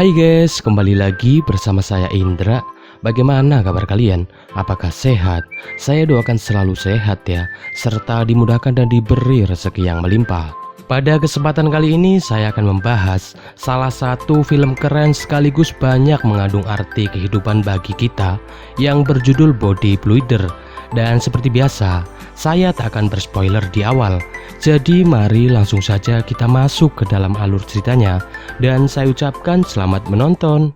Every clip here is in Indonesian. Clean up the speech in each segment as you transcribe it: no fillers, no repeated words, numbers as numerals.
Hai guys, kembali lagi bersama saya Indra. Bagaimana kabar kalian? Apakah sehat? Saya doakan selalu sehat ya, serta dimudahkan dan diberi rezeki yang melimpah. Pada kesempatan kali ini saya akan membahas salah satu film keren sekaligus banyak mengandung arti kehidupan bagi kita yang berjudul Body Blunder. Dan seperti biasa, saya tak akan berspoiler di awal. Jadi mari langsung saja kita masuk ke dalam alur ceritanya. Dan saya ucapkan selamat menonton.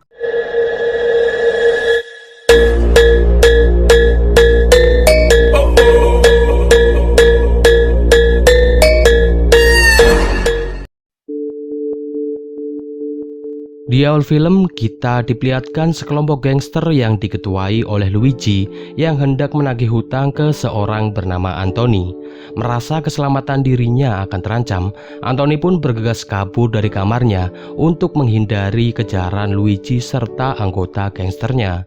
Di awal film, kita diperlihatkan sekelompok gangster yang diketuai oleh Luigi yang hendak menagih hutang ke seorang bernama Anthony. Merasa keselamatan dirinya akan terancam, Anthony pun bergegas kabur dari kamarnya untuk menghindari kejaran Luigi serta anggota gangsternya.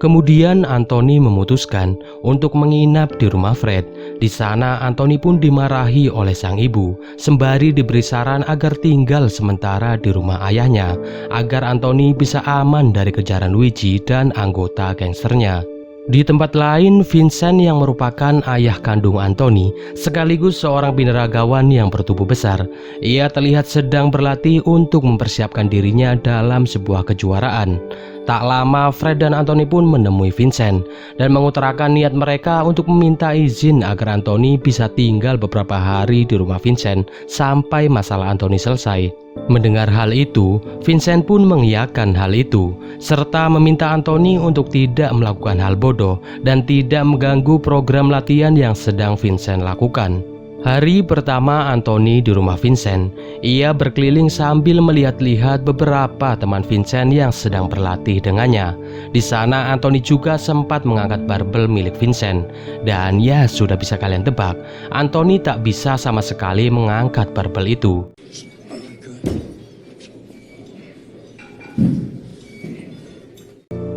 Kemudian Anthony memutuskan untuk menginap di rumah Fred. Di sana Anthony pun dimarahi oleh sang ibu, sembari diberi saran agar tinggal sementara di rumah ayahnya, agar Anthony bisa aman dari kejaran Luigi dan anggota gangsternya. Di tempat lain, Vincent yang merupakan ayah kandung Anthony sekaligus seorang binaragawan yang bertubuh besar. Ia terlihat sedang berlatih untuk mempersiapkan dirinya dalam sebuah kejuaraan. Tak lama, Fred dan Anthony pun menemui Vincent dan mengutarakan niat mereka untuk meminta izin agar Anthony bisa tinggal beberapa hari di rumah Vincent sampai masalah Anthony selesai. Mendengar hal itu, Vincent pun mengiyakan hal itu, serta meminta Anthony untuk tidak melakukan hal bodoh dan tidak mengganggu program latihan yang sedang Vincent lakukan. Hari pertama Anthony di rumah Vincent, ia berkeliling sambil melihat-lihat beberapa teman Vincent yang sedang berlatih dengannya. Di sana Anthony juga sempat mengangkat barbel milik Vincent. Dan ya, sudah bisa kalian tebak, Anthony tak bisa sama sekali mengangkat barbel itu.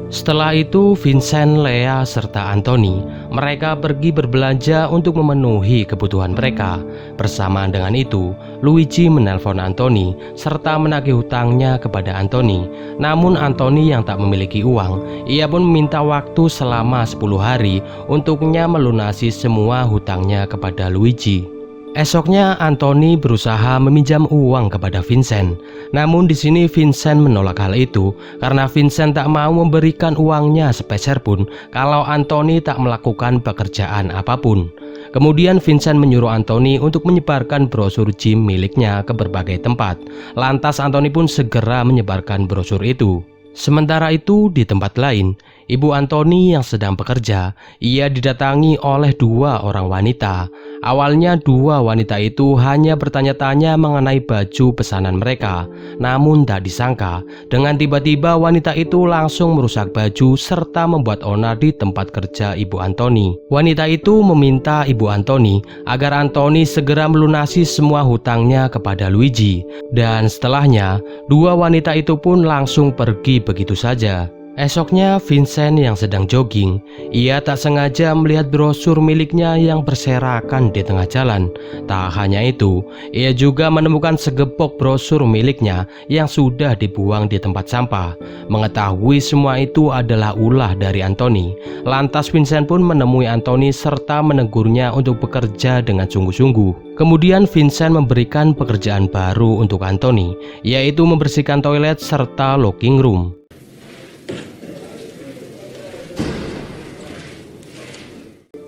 Setelah itu, Vincent, Lea, serta Anthony mereka pergi berbelanja untuk memenuhi kebutuhan mereka. Bersamaan dengan itu, Luigi menelpon Anthony serta menagih hutangnya kepada Anthony. Namun Anthony yang tak memiliki uang, ia pun meminta waktu selama 10 hari untuknya melunasi semua hutangnya kepada Luigi. Esoknya Anthony berusaha meminjam uang kepada Vincent. Namun di sini Vincent menolak hal itu karena Vincent tak mau memberikan uangnya sepeser pun kalau Anthony tak melakukan pekerjaan apapun. Kemudian Vincent menyuruh Anthony untuk menyebarkan brosur gym miliknya ke berbagai tempat. Lantas Anthony pun segera menyebarkan brosur itu. Sementara itu di tempat lain, ibu Anthony yang sedang bekerja, ia didatangi oleh dua orang wanita. Awalnya dua wanita itu hanya bertanya-tanya mengenai baju pesanan mereka. Namun tak disangka, dengan tiba-tiba wanita itu langsung merusak baju serta membuat onar di tempat kerja ibu Anthony. Wanita itu meminta ibu Anthony agar Anthony segera melunasi semua hutangnya kepada Luigi. Dan setelahnya, dua wanita itu pun langsung pergi begitu saja. Esoknya Vincent yang sedang jogging, ia tak sengaja melihat brosur miliknya yang berserakan di tengah jalan. Tak hanya itu, ia juga menemukan segepok brosur miliknya yang sudah dibuang di tempat sampah. Mengetahui semua itu adalah ulah dari Anthony, lantas Vincent pun menemui Anthony serta menegurnya untuk bekerja dengan sungguh-sungguh. Kemudian Vincent memberikan pekerjaan baru untuk Anthony, yaitu membersihkan toilet serta locking room.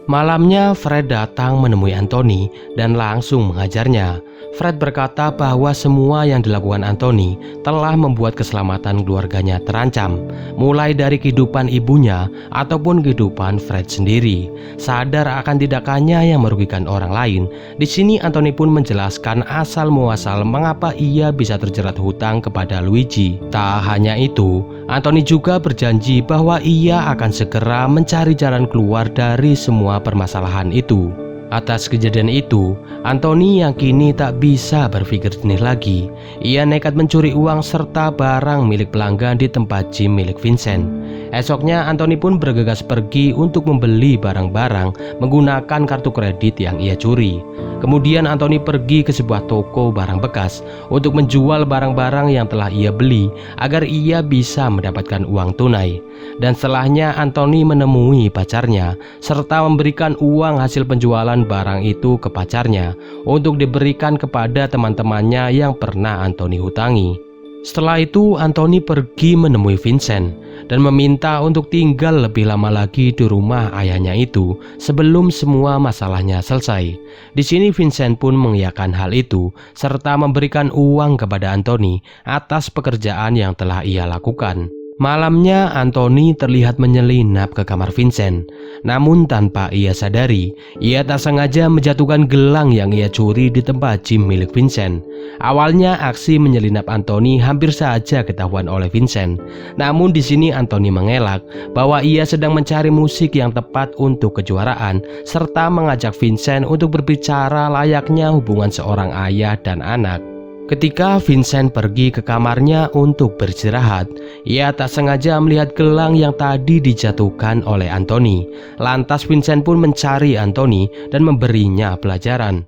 Malamnya Fred datang menemui Anthony dan langsung menghajarnya. Fred berkata bahwa semua yang dilakukan Anthony telah membuat keselamatan keluarganya terancam, mulai dari kehidupan ibunya ataupun kehidupan Fred sendiri. Sadar akan tindakannya yang merugikan orang lain, di sini Anthony pun menjelaskan asal muasal mengapa ia bisa terjerat hutang kepada Luigi. Tak hanya itu, Anthony juga berjanji bahwa ia akan segera mencari jalan keluar dari semua permasalahan itu. Atas kejadian itu, Anthony yang kini tak bisa berpikir jernih lagi. Ia nekat mencuri uang serta barang milik pelanggan di tempat gym milik Vincent. Esoknya Anthony pun bergegas pergi untuk membeli barang-barang menggunakan kartu kredit yang ia curi. Kemudian Anthony pergi ke sebuah toko barang bekas untuk menjual barang-barang yang telah ia beli agar ia bisa mendapatkan uang tunai. Dan setelahnya Anthony menemui pacarnya serta memberikan uang hasil penjualan barang itu ke pacarnya untuk diberikan kepada teman-temannya yang pernah Anthony hutangi. Setelah itu Anthony pergi menemui Vincent dan meminta untuk tinggal lebih lama lagi di rumah ayahnya itu sebelum semua masalahnya selesai. Di sini Vincent pun mengiyakan hal itu serta memberikan uang kepada Anthony atas pekerjaan yang telah ia lakukan. Malamnya Anthony terlihat menyelinap ke kamar Vincent. Namun tanpa ia sadari, ia tak sengaja menjatuhkan gelang yang ia curi di tempat gym milik Vincent. Awalnya aksi menyelinap Anthony hampir saja ketahuan oleh Vincent. Namun di sini Anthony mengelak bahwa ia sedang mencari musik yang tepat untuk kejuaraan serta mengajak Vincent untuk berbicara layaknya hubungan seorang ayah dan anak. Ketika Vincent pergi ke kamarnya untuk beristirahat, ia tak sengaja melihat gelang yang tadi dijatuhkan oleh Anthony. Lantas Vincent pun mencari Anthony dan memberinya pelajaran.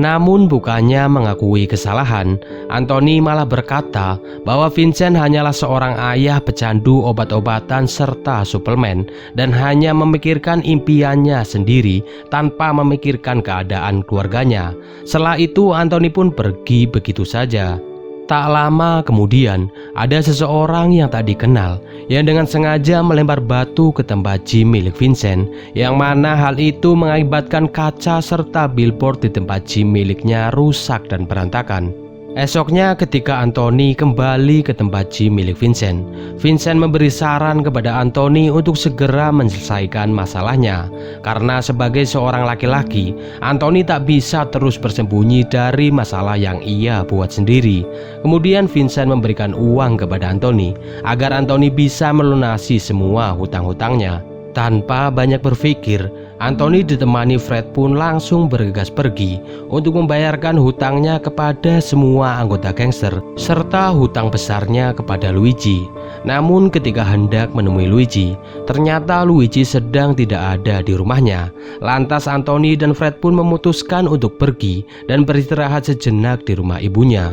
Namun bukannya mengakui kesalahan, Anthony malah berkata bahwa Vincent hanyalah seorang ayah pecandu obat-obatan serta suplemen dan hanya memikirkan impiannya sendiri tanpa memikirkan keadaan keluarganya. Setelah itu Anthony pun pergi begitu saja. Tak lama kemudian, ada seseorang yang tak dikenal yang dengan sengaja melempar batu ke tempat gym milik Vincent, yang mana hal itu mengakibatkan kaca serta billboard di tempat gym miliknya rusak dan berantakan. Esoknya ketika Anthony kembali ke tempat gym milik Vincent, Vincent memberi saran kepada Anthony untuk segera menyelesaikan masalahnya. Karena sebagai seorang laki-laki, Anthony tak bisa terus bersembunyi dari masalah yang ia buat sendiri. Kemudian Vincent memberikan uang kepada Anthony agar Anthony bisa melunasi semua hutang-hutangnya. Tanpa banyak berpikir, Anthony ditemani Fred pun langsung bergegas pergi untuk membayarkan hutangnya kepada semua anggota gangster serta hutang besarnya kepada Luigi. Namun ketika hendak menemui Luigi, ternyata Luigi sedang tidak ada di rumahnya. Lantas Anthony dan Fred pun memutuskan untuk pergi dan beristirahat sejenak di rumah ibunya.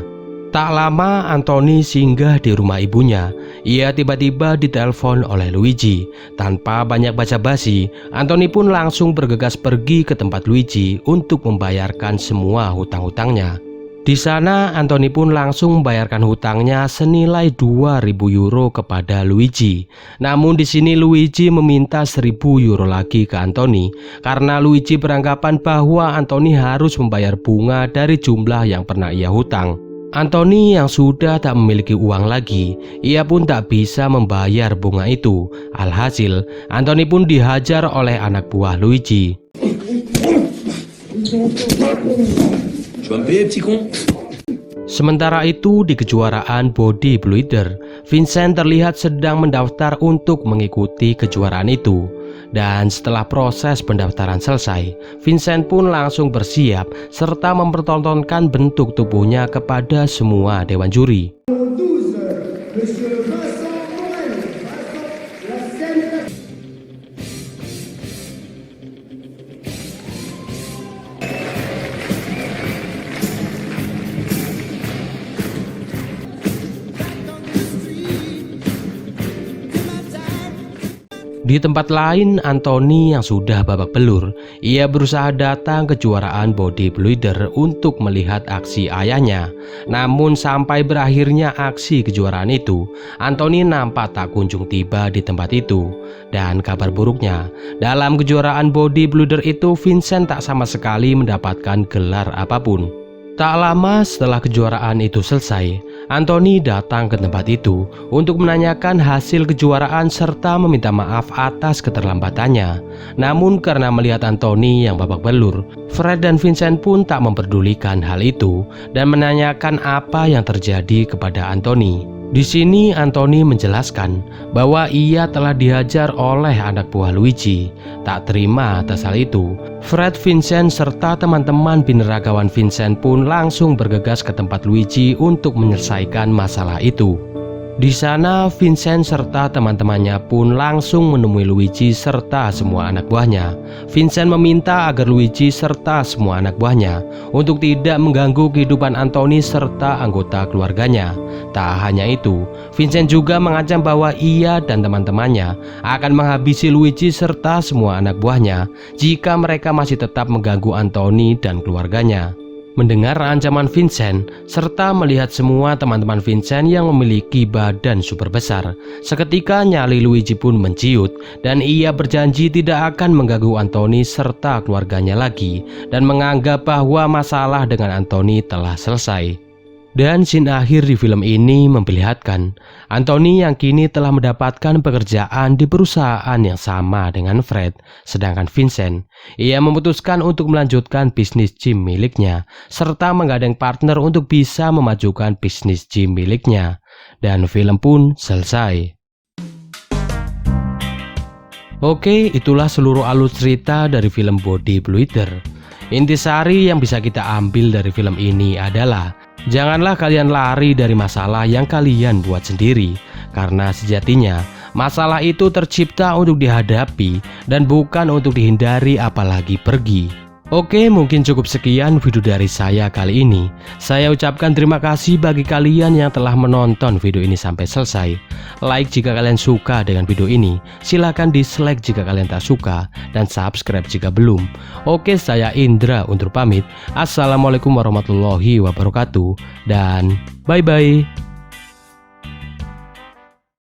Tak lama Anthony singgah di rumah ibunya. Ia tiba-tiba ditelepon oleh Luigi. Tanpa banyak basa-basi, Anthony pun langsung bergegas pergi ke tempat Luigi untuk membayarkan semua hutang-hutangnya. Di sana Anthony pun langsung membayarkan hutangnya senilai 2.000 euro kepada Luigi. Namun di sini Luigi meminta 1.000 euro lagi ke Anthony karena Luigi beranggapan bahwa Anthony harus membayar bunga dari jumlah yang pernah ia hutang. Anthony yang sudah tak memiliki uang lagi, ia pun tak bisa membayar bunga itu. Alhasil, Anthony pun dihajar oleh anak buah Luigi. Sementara itu di kejuaraan bodybuilder, Vincent terlihat sedang mendaftar untuk mengikuti kejuaraan itu. Dan setelah proses pendaftaran selesai, Vincent pun langsung bersiap serta mempertontonkan bentuk tubuhnya kepada semua dewan juri. Di tempat lain, Anthony yang sudah babak belur, ia berusaha datang ke kejuaraan bodybuilder untuk melihat aksi ayahnya. Namun sampai berakhirnya aksi kejuaraan itu, Anthony nampak tak kunjung tiba di tempat itu. Dan kabar buruknya, dalam kejuaraan bodybuilder itu Vincent tak sama sekali mendapatkan gelar apapun. Tak lama setelah kejuaraan itu selesai, Anthony datang ke tempat itu untuk menanyakan hasil kejuaraan serta meminta maaf atas keterlambatannya. Namun karena melihat Anthony yang babak belur, Fred dan Vincent pun tak memperdulikan hal itu dan menanyakan apa yang terjadi kepada Anthony. Di sini Anthony menjelaskan bahwa ia telah dihajar oleh anak buah Luigi. Tak terima atas hal itu, Fred, Vincent, serta teman-teman bineragawan Vincent pun langsung bergegas ke tempat Luigi untuk menyelesaikan masalah itu. Di sana, Vincent serta teman-temannya pun langsung menemui Luigi serta semua anak buahnya. Vincent meminta agar Luigi serta semua anak buahnya untuk tidak mengganggu kehidupan Anthony serta anggota keluarganya. Tak hanya itu, Vincent juga mengancam bahwa ia dan teman-temannya akan menghabisi Luigi serta semua anak buahnya jika mereka masih tetap mengganggu Anthony dan keluarganya. Mendengar ancaman Vincent, serta melihat semua teman-teman Vincent yang memiliki badan super besar, seketika nyali Luigi pun menciut dan ia berjanji tidak akan mengganggu Anthony serta keluarganya lagi dan menganggap bahwa masalah dengan Anthony telah selesai. Dan scene akhir di film ini memperlihatkan Anthony yang kini telah mendapatkan pekerjaan di perusahaan yang sama dengan Fred. Sedangkan Vincent, ia memutuskan untuk melanjutkan bisnis gym miliknya serta menggandeng partner untuk bisa memajukan bisnis gym miliknya. Dan film pun selesai. Oke, itulah seluruh alur cerita dari film Body Blunder. Intisari yang bisa kita ambil dari film ini adalah janganlah kalian lari dari masalah yang kalian buat sendiri, karena sejatinya masalah itu tercipta untuk dihadapi dan bukan untuk dihindari apalagi pergi. Oke, mungkin cukup sekian video dari saya kali ini. Saya ucapkan terima kasih bagi kalian yang telah menonton video ini sampai selesai. Like jika kalian suka dengan video ini, silahkan dislike jika kalian tak suka, dan subscribe jika belum. Oke, saya Indra undur pamit. Assalamualaikum warahmatullahi wabarakatuh, dan bye-bye.